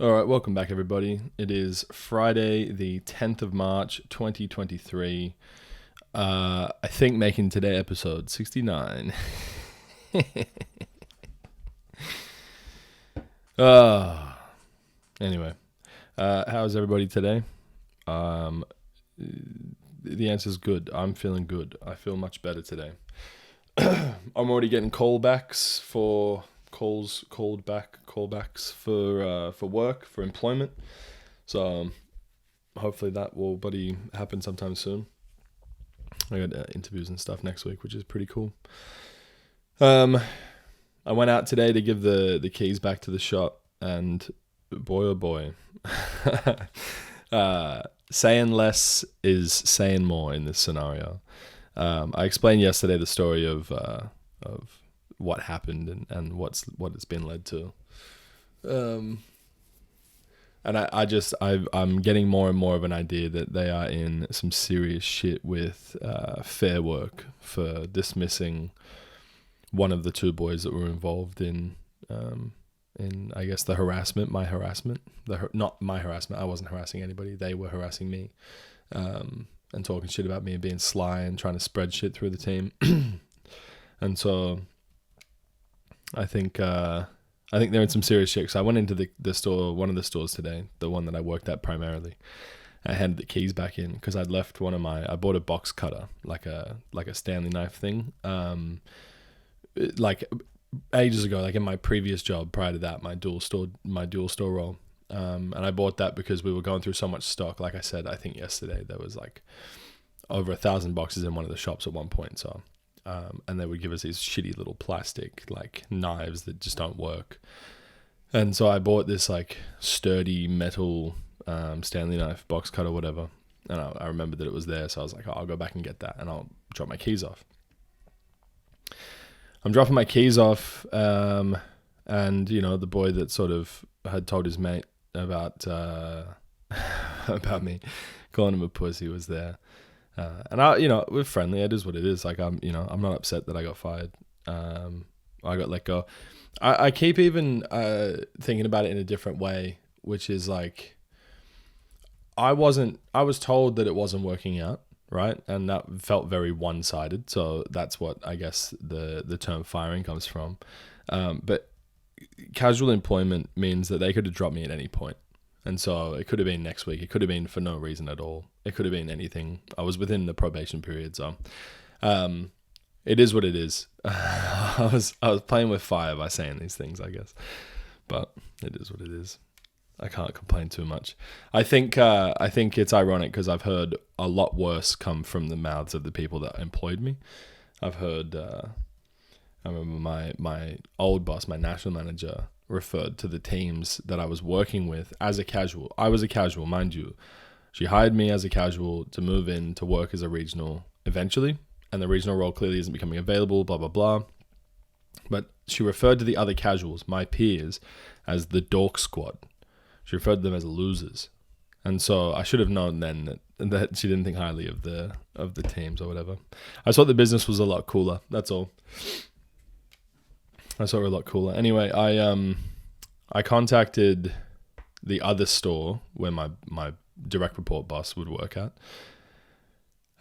All right, welcome back, everybody. It is Friday, the 10th of March, 2023. I think making today episode 69. uh, anyway, how's everybody today? The answer is good. I'm feeling good. I feel much better today. I'm already getting callbacks for callbacks for work, for employment. So hopefully that will happen sometime soon. I got interviews and stuff next week, which is pretty cool. I went out today to give the keys back to the shop, and boy oh boy, saying less is saying more in this scenario. I explained yesterday the story of what happened and what it's been led to. And I'm getting more and more of an idea that they are in some serious shit with Fair Work for dismissing one of the two boys that were involved in I guess my harassment. Not my harassment. I wasn't harassing anybody. They were harassing me, and talking shit about me and being sly and trying to spread shit through the team. And so I think they're in some serious shit. So I went into the store, one of the stores today, the one that I worked at primarily. I handed the keys back in because I'd left I bought a box cutter, like a Stanley knife thing, like ages ago, like in my previous job prior to that, my dual store role. And I bought that because we were going through so much stock. Like I said, I think yesterday there was like over 1,000 boxes in one of the shops at one point. So, and they would give us these shitty little plastic like knives that just don't work. And so I bought this like sturdy metal Stanley knife box cutter, whatever. And I remembered that it was there, so I was like, I'll go back and get that, and I'll drop my keys off. I'm dropping my keys off, and the boy that sort of had told his mate about about me calling him a pussy was there. And we're friendly. It is what it is. Like I'm not upset that I got fired. I got let go. I keep even thinking about it in a different way, which is like, I was told that it wasn't working out, right? And that felt very one-sided. So that's what I guess the term firing comes from. But casual employment means that they could have dropped me at any point. And so it could have been next week. It could have been for no reason at all. It could have been anything. I was within the probation period, so it is what it is. I was playing with fire by saying these things, I guess, but it is what it is. I can't complain too much. I think it's ironic because I've heard a lot worse come from the mouths of the people that employed me. I've heard. I remember my old boss, my national manager, referred to the teams that I was working with as a casual. I was a casual, mind you. She hired me as a casual to move in to work as a regional eventually, and the regional role clearly isn't becoming available, blah, blah, blah. But she referred to the other casuals, my peers, as the dork squad. She referred to them as losers. And so I should have known then that she didn't think highly of the teams or whatever. I thought the business was a lot cooler, that's all. I saw her a lot cooler. Anyway, I contacted the other store where my direct report boss would work at.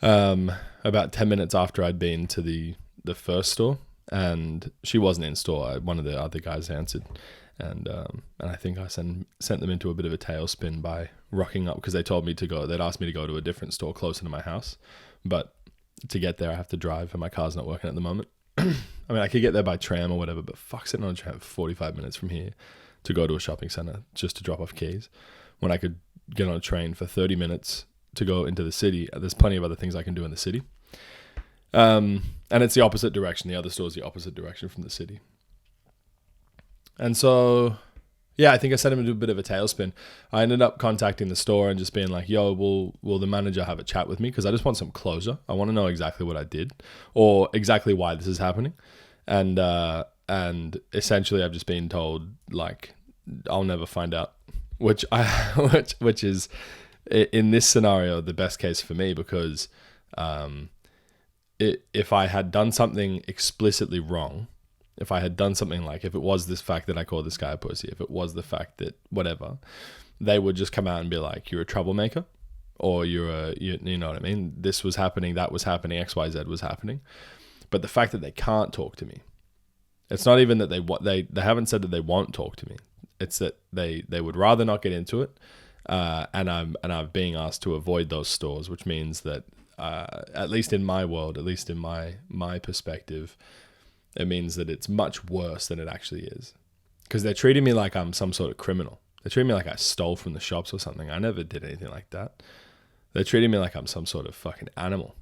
About 10 minutes after I'd been to the first store, and she wasn't in store. One of the other guys answered, and I think I sent them into a bit of a tailspin by rocking up because they told me to go. They'd asked me to go to a different store closer to my house, but to get there I have to drive, and my car's not working at the moment. I mean, I could get there by tram or whatever, but fuck, sitting on a tram for 45 minutes from here to go to a shopping center just to drop off keys, when I could get on a train for 30 minutes to go into the city. There's plenty of other things I can do in the city. And it's the opposite direction. The other store is the opposite direction from the city. And so, yeah, I think I sent him into a bit of a tailspin. I ended up contacting the store and just being like, yo, will the manager have a chat with me? Because I just want some closure. I want to know exactly what I did or exactly why this is happening. And essentially I've just been told, like, I'll never find out, which is in this scenario the best case for me, because if I had done something explicitly wrong if I had done something like, if it was this fact that I called this guy a pussy, if it was the fact that whatever, they would just come out and be like, you're a troublemaker, or you know what I mean? This was happening, that was happening, XYZ was happening. But the fact that they can't talk to me, it's not even that they haven't said that they won't talk to me. It's that they would rather not get into it. And I'm being asked to avoid those stores, which means that, at least in my world, at least in my perspective, it means that it's much worse than it actually is. Because they're treating me like I'm some sort of criminal. They're treating me like I stole from the shops or something. I never did anything like that. They're treating me like I'm some sort of fucking animal.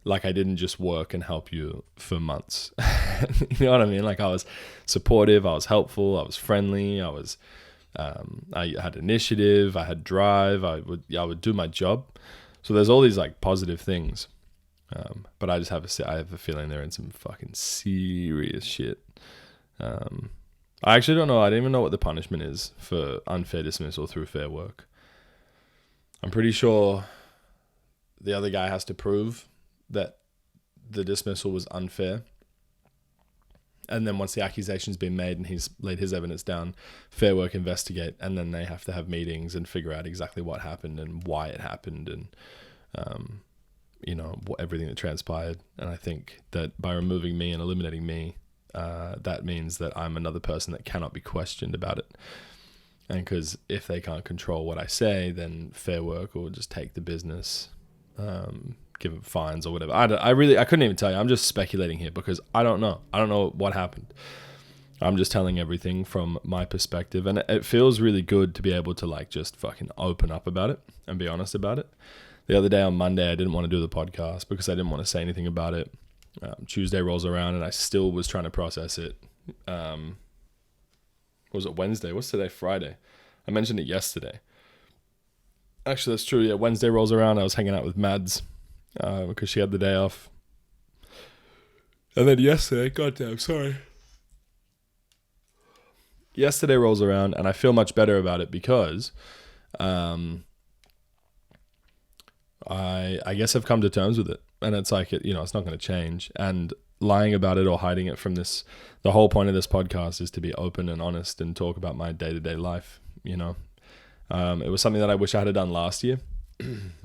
Like I didn't just work and help you for months. You know what I mean? Like I was supportive, I was helpful, I was friendly, I had initiative, I had drive, I would do my job. So there's all these like positive things. But I have a feeling they're in some fucking serious shit. I actually don't know. I don't even know what the punishment is for unfair dismissal through Fair Work. I'm pretty sure the other guy has to prove that the dismissal was unfair. And then once the accusation's been made and he's laid his evidence down, Fair Work investigate, and then they have to have meetings and figure out exactly what happened and why it happened and, everything that transpired. And I think that by removing me and eliminating me, that means that I'm another person that cannot be questioned about it. And because if they can't control what I say, then Fair Work will just take the business, give them fines or whatever. I couldn't even tell you. I'm just speculating here because I don't know. I don't know what happened. I'm just telling everything from my perspective. And it feels really good to be able to like just fucking open up about it and be honest about it. The other day on Monday, I didn't want to do the podcast because I didn't want to say anything about it. Tuesday rolls around and I still was trying to process it. Was it Wednesday? What's today? Friday. I mentioned it yesterday. Actually, that's true. Yeah, Wednesday rolls around. I was hanging out with Mads because she had the day off. And then yesterday, goddamn, sorry. Yesterday rolls around and I feel much better about it because I guess I've come to terms with it. And it's like, it's not going to change. And lying about it or hiding it from this, the whole point of this podcast is to be open and honest and talk about my day-to-day life, It was something that I wish I had done last year.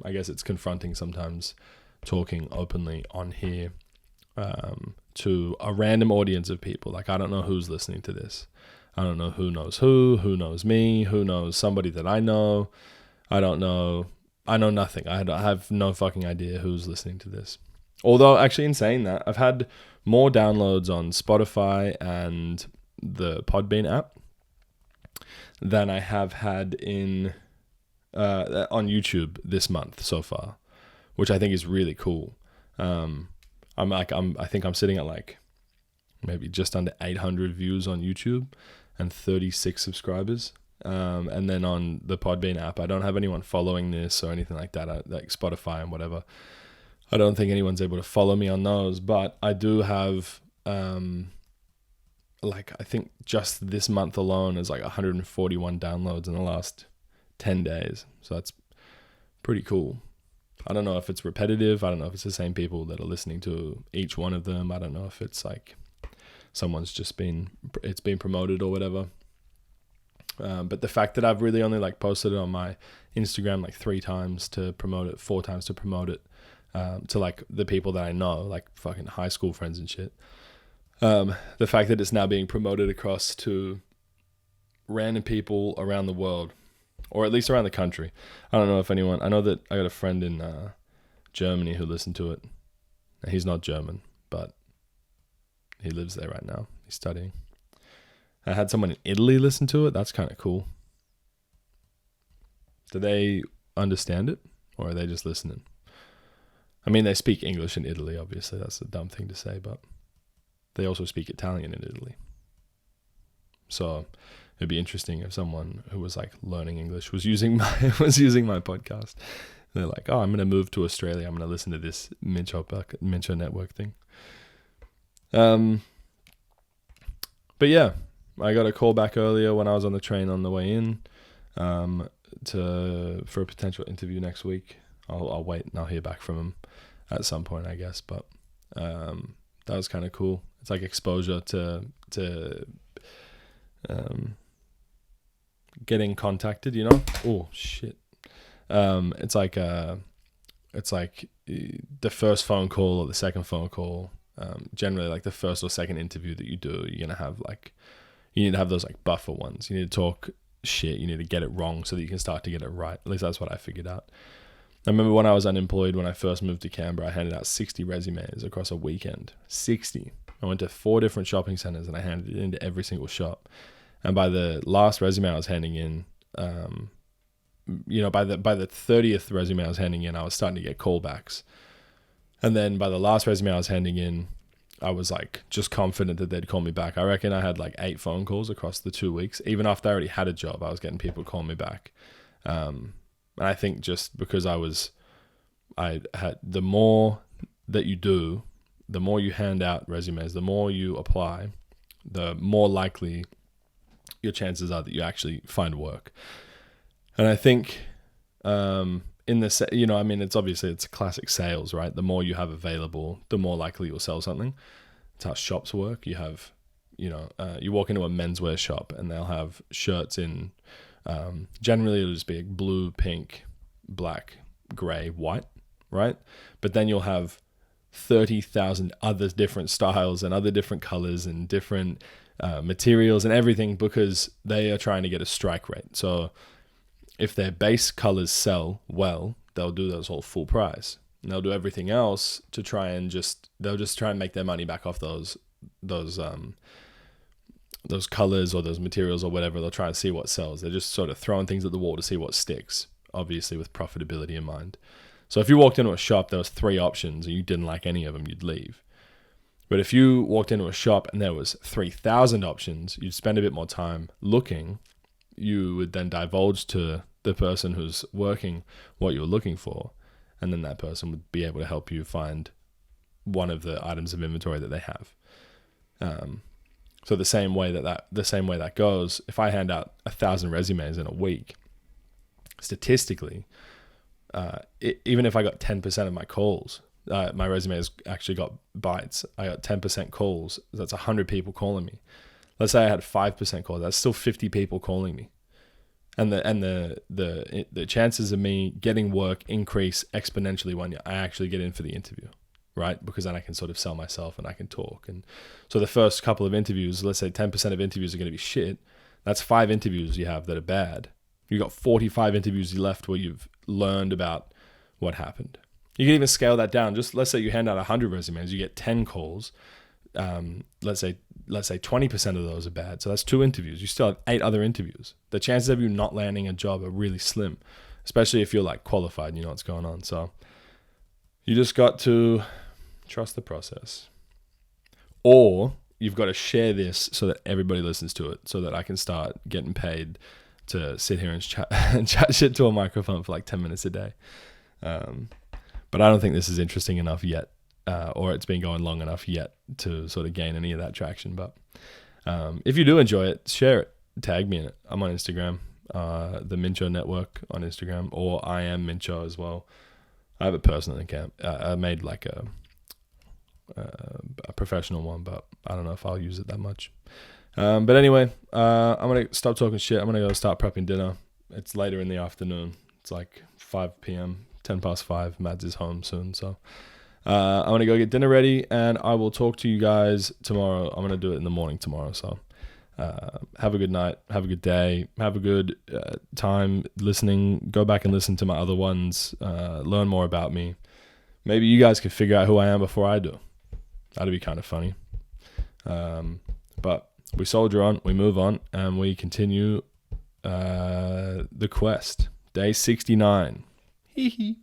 I guess it's confronting sometimes talking openly on here to a random audience of people. Like, I don't know who's listening to this. I don't know who knows me, who knows somebody that I know. I don't know. I know nothing. I have no fucking idea who's listening to this. Although, actually, in saying that, I've had more downloads on Spotify and the Podbean app than I have had on YouTube this month so far, which I think is really cool. I think I'm sitting at like maybe just under 800 views on YouTube and 36 subscribers. And then on the Podbean app, I don't have anyone following this or anything like that, like Spotify and whatever. I don't think anyone's able to follow me on those, but I do have, I think just this month alone is like 141 downloads in the last 10 days. So that's pretty cool. I don't know if it's repetitive. I don't know if it's the same people that are listening to each one of them. I don't know if it's like it's been promoted or whatever. But the fact that I've really only like posted it on my Instagram like 3 times to promote it, 4 times to promote it, to like the people that I know, like fucking high school friends and shit. The fact that it's now being promoted across to random people around the world, or at least around the country. I don't know if anyone, I know that I got a friend in Germany who listened to it. He's not German, but he lives there right now. He's studying. I had someone in Italy listen to it. That's kind of cool. Do they understand it, or are they just listening? I mean, they speak English in Italy, obviously. That's a dumb thing to say, but they also speak Italian in Italy. So it'd be interesting if someone who was like learning English was using my podcast. They're like, oh, I'm going to move to Australia. I'm going to listen to this Mincho network thing. But yeah, I got a call back earlier when I was on the train on the way in for a potential interview next week. I'll wait and I'll hear back from him at some point, I guess. But that was kind of cool. It's like exposure to getting contacted, you know? Oh shit. It's like the first phone call or the second phone call. Generally, like the first or second interview that you do, you're gonna have you need to have those like buffer ones. You need to talk shit. You need to get it wrong so that you can start to get it right. At least that's what I figured out. I remember when I was unemployed, when I first moved to Canberra, I handed out 60 resumes across a weekend. 60. I went to 4 different shopping centers and I handed it into every single shop. And by the last resume I was handing in, by the 30th resume I was handing in, I was starting to get callbacks. And then by the last resume I was handing in, I was like just confident that they'd call me back. I reckon I had like 8 phone calls across the 2 weeks. Even after I already had a job, I was getting people calling me back. And I think just because the more that you do, the more you hand out resumes, the more you apply, the more likely your chances are that you actually find work. And I think, it's classic sales, right? The more you have available, the more likely you'll sell something. It's how shops work. You have, you walk into a menswear shop and they'll have shirts in, generally it'll just be blue, pink, black, gray, white, right? But then you'll have 30,000 other different styles and other different colors and different materials and everything, because they are trying to get a strike rate. So if their base colors sell well, they'll do those all full price. And they'll do everything else to try and they'll just try and make their money back off those colors or those materials or whatever. They'll try and see what sells. They're just sort of throwing things at the wall to see what sticks, obviously with profitability in mind. So if you walked into a shop, there was 3 options and you didn't like any of them, you'd leave. But if you walked into a shop and there was 3,000 options, you'd spend a bit more time looking. You would then divulge to the person who's working what you're looking for, and then that person would be able to help you find one of the items of inventory that they have. So the same way that goes, if I hand out 1,000 resumes in a week, statistically, even if I got 10% of my calls, my resume has actually got bites. I got 10% calls. That's 100 people calling me. Let's say I had 5% calls. That's still 50 people calling me. And the chances of me getting work increase exponentially when I actually get in for the interview, right? Because then I can sort of sell myself and I can talk. And so the first couple of interviews, let's say 10% of interviews are going to be shit. That's 5 interviews you have that are bad. You got 45 interviews left where you've learned about what happened. You can even scale that down. Just let's say you hand out 100 resumes, you get 10 calls. Let's say 20% of those are bad. So that's 2 interviews. You still have 8 other interviews. The chances of you not landing a job are really slim, especially if you're like qualified and you know what's going on. So you just got to trust the process. Or you've got to share this so that everybody listens to it, so that I can start getting paid to sit here and chat shit to a microphone for like 10 minutes a day. But I don't think this is interesting enough yet, or it's been going long enough yet to sort of gain any of that traction. But if you do enjoy it, share it. Tag me in it. I'm on Instagram, the Mincho Network on Instagram, or I am Mincho as well. I have a personal account. I made like a professional one, but I don't know if I'll use it that much. But anyway, I'm going to stop talking shit. I'm going to go start prepping dinner. It's later in the afternoon. It's like 5 p.m., 10 past 5. Mads is home soon. So I'm going to go get dinner ready, and I will talk to you guys tomorrow. I'm going to do it in the morning tomorrow. So have a good night. Have a good day. Have a good time listening. Go back and listen to my other ones. Learn more about me. Maybe you guys can figure out who I am before I do. That'd be kind of funny. But we soldier on, we move on, and we continue the quest. Day 69. Hee hee.